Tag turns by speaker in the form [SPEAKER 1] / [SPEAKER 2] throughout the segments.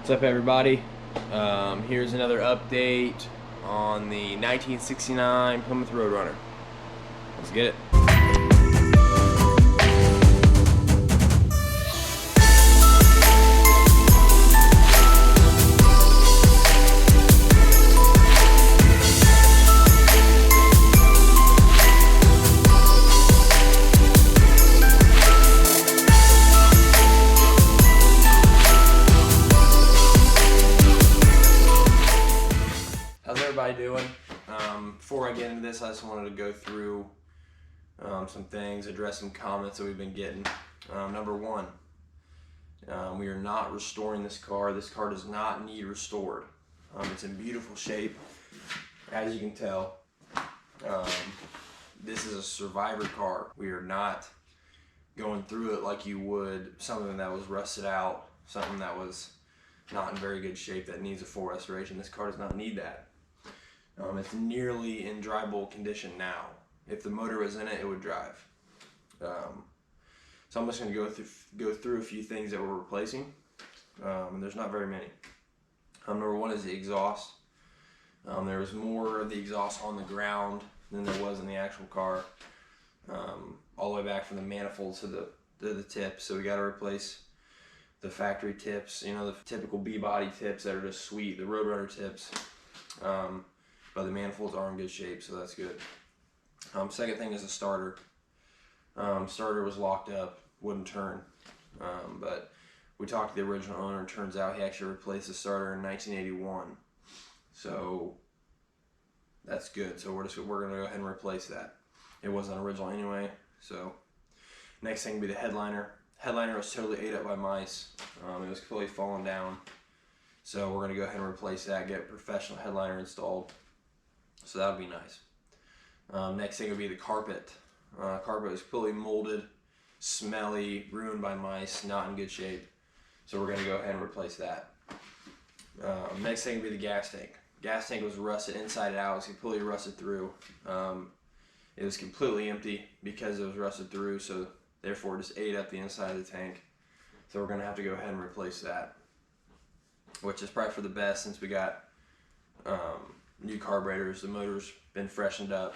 [SPEAKER 1] What's up, everybody? Here's another update on the 1969 Plymouth Roadrunner. Let's get it. Doing. Before I get into this, I just wanted to go through some things, address some comments that we've been getting. Number one, we are not restoring this car. This car does not need restored. It's in beautiful shape, as you can tell. This is a survivor car. We are not going through it like you would something that was rusted out, something that was not in very good shape that needs a full restoration. This car does not need that. It's nearly in drivable condition now. If the motor was in it, it would drive. So I'm just going to go through a few things that we're replacing. And there's not very many. Number one is the exhaust. There was more of the exhaust on the ground than there was in the actual car. All the way back from the manifold to the tips. So we got to replace the factory tips. You know, the typical B-body tips that are just sweet. The Roadrunner tips. But the manifolds are in good shape, so that's good. Second thing is the starter. Starter was locked up, wouldn't turn. But we talked to the original owner, and turns out he actually replaced the starter in 1981. So that's good. So we're gonna go ahead and replace that. It wasn't original anyway. So next thing would be the headliner. Headliner was totally ate up by mice. It was completely falling down. So we're gonna go ahead and replace that. Get a professional headliner installed. So that would be nice. Next thing would be the carpet. Carpet was completely molded, smelly, ruined by mice, not in good shape. So we're going to go ahead and replace that. Next thing would be the gas tank. Gas tank was rusted inside out. It was completely rusted through. It was completely empty because it was rusted through, so therefore it just ate up the inside of the tank. So we're going to have to go ahead and replace that, which is probably for the best since we got new carburetors. The motor's been freshened up.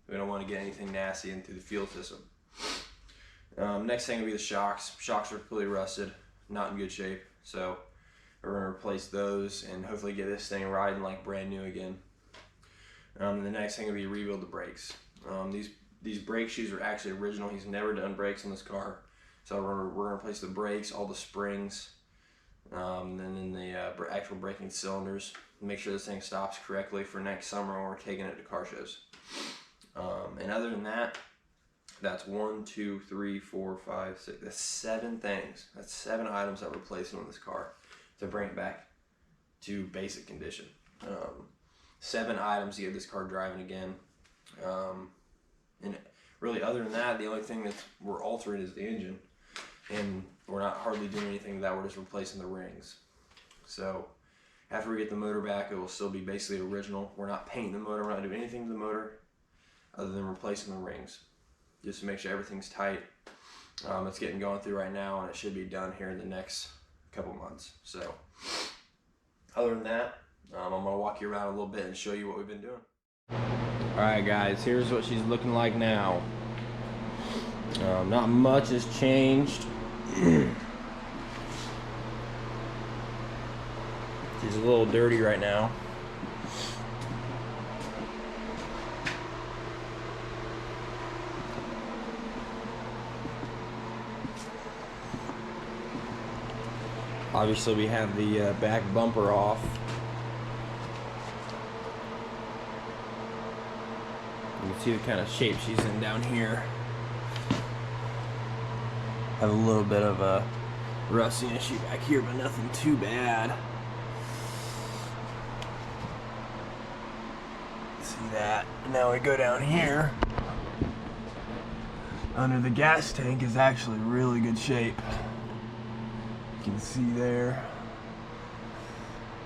[SPEAKER 1] We don't want to get anything nasty into the fuel system. Next thing will be the shocks. Shocks are completely rusted, not in good shape. So we're going to replace those and hopefully get this thing riding like brand new again. The next thing will be rebuild the brakes. These brake shoes are actually original. He's never done brakes on this car. So we're going to replace the brakes, all the springs, and then the actual braking cylinders. Make sure this thing stops correctly for next summer when we're taking it to car shows. And other than that, that's 1, 2, 3, 4, 5, 6. That's 7 things. That's 7 items that we're replacing on this car to bring it back to basic condition. 7 items to get this car driving again. And really, other than that, the only thing that we're altering is the engine. And we're not hardly doing anything with that. We're just replacing the rings. So after we get the motor back, it will still be basically original. We're not painting the motor. We're not doing anything to the motor other than replacing the rings, just to make sure everything's tight. It's getting going through right now, and it should be done here in the next couple months. So other than that, I'm going to walk you around a little bit and show you what we've been doing. Alright guys, here's what she's looking like now. Not much has changed. She's a little dirty right now. Obviously we have the back bumper off. You can see the kind of shape she's in down here. Have a little bit of a rusting issue back here, but nothing too bad. See that? Now we go down here. Under the gas tank is actually really good shape. You can see there.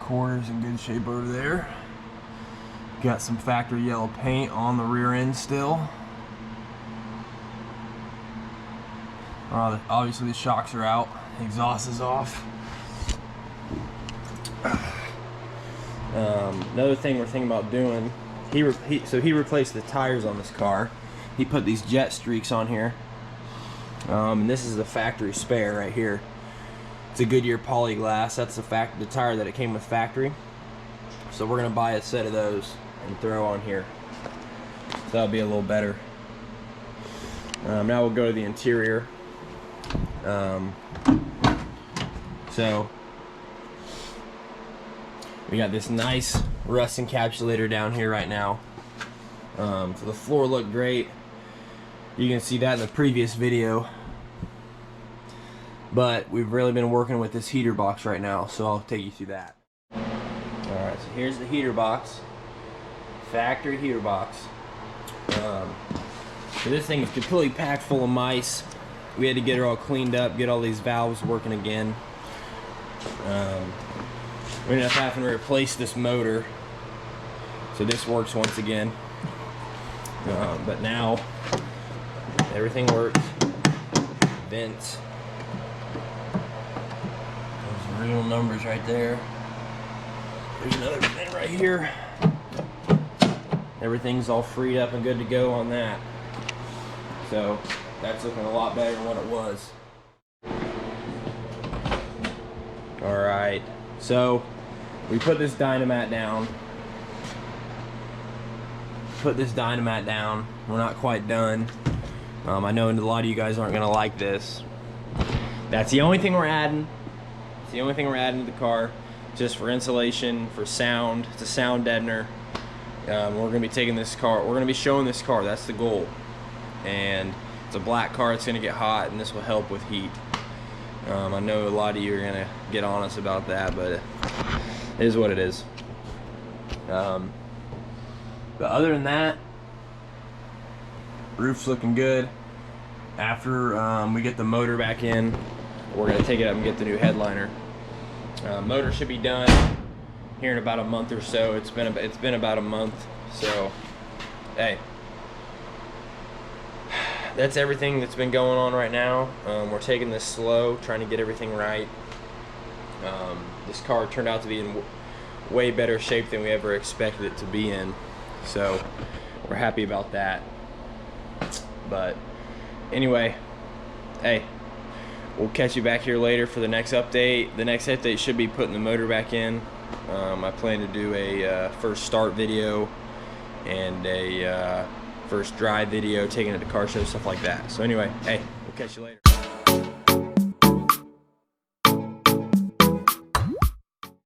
[SPEAKER 1] Quarters in good shape over there. Got some factory yellow paint on the rear end still. Obviously the shocks are out, the exhaust is off. Another thing we're thinking about doing, he replaced the tires on this car. He put these jet streaks on here. And this is the factory spare right here. It's a Goodyear Polyglass. That's the tire that it came with factory. So we're gonna buy a set of those and throw on here. So that'll be a little better. Now we'll go to the interior. So we got this nice rust encapsulator down here right now. So the floor looked great. You can see that in the previous video. But we've really been working with this heater box right now, so I'll take you through that. Alright, so here's the heater box. Factory heater box. So this thing is completely packed full of mice. We had to get it all cleaned up, get all these valves working again. We ended up having to replace this motor, so this works once again. But now everything works. Vents. Those real numbers right there. There's another vent right here. Everything's all freed up and good to go on that. So that's looking a lot better than what it was. Alright, so we put this Dynamat down. We're not quite done. I know a lot of you guys aren't gonna like this. That's the only thing we're adding. It's the only thing we're adding to the car, just for insulation, for sound. It's a sound deadener. We're gonna be taking this car. We're gonna be showing this car. That's the goal. And it's a black car. It's gonna get hot, and this will help with heat. I know a lot of you are gonna get on us about that, but it is what it is. But other than that, roof's looking good. After we get the motor back in, we're gonna take it up and get the new headliner. Motor should be done here in about a month or so. It's been about a month. So, hey, that's everything that's been going on right now. We're taking this slow, trying to get everything right. This car turned out to be in way better shape than we ever expected it to be in. So we're happy about that. But anyway, hey, we'll catch you back here later for the next update. The next update should be putting the motor back in. I plan to do a first start video and a first drive video, taking it to car show, stuff like that. So anyway, hey, we'll catch you later.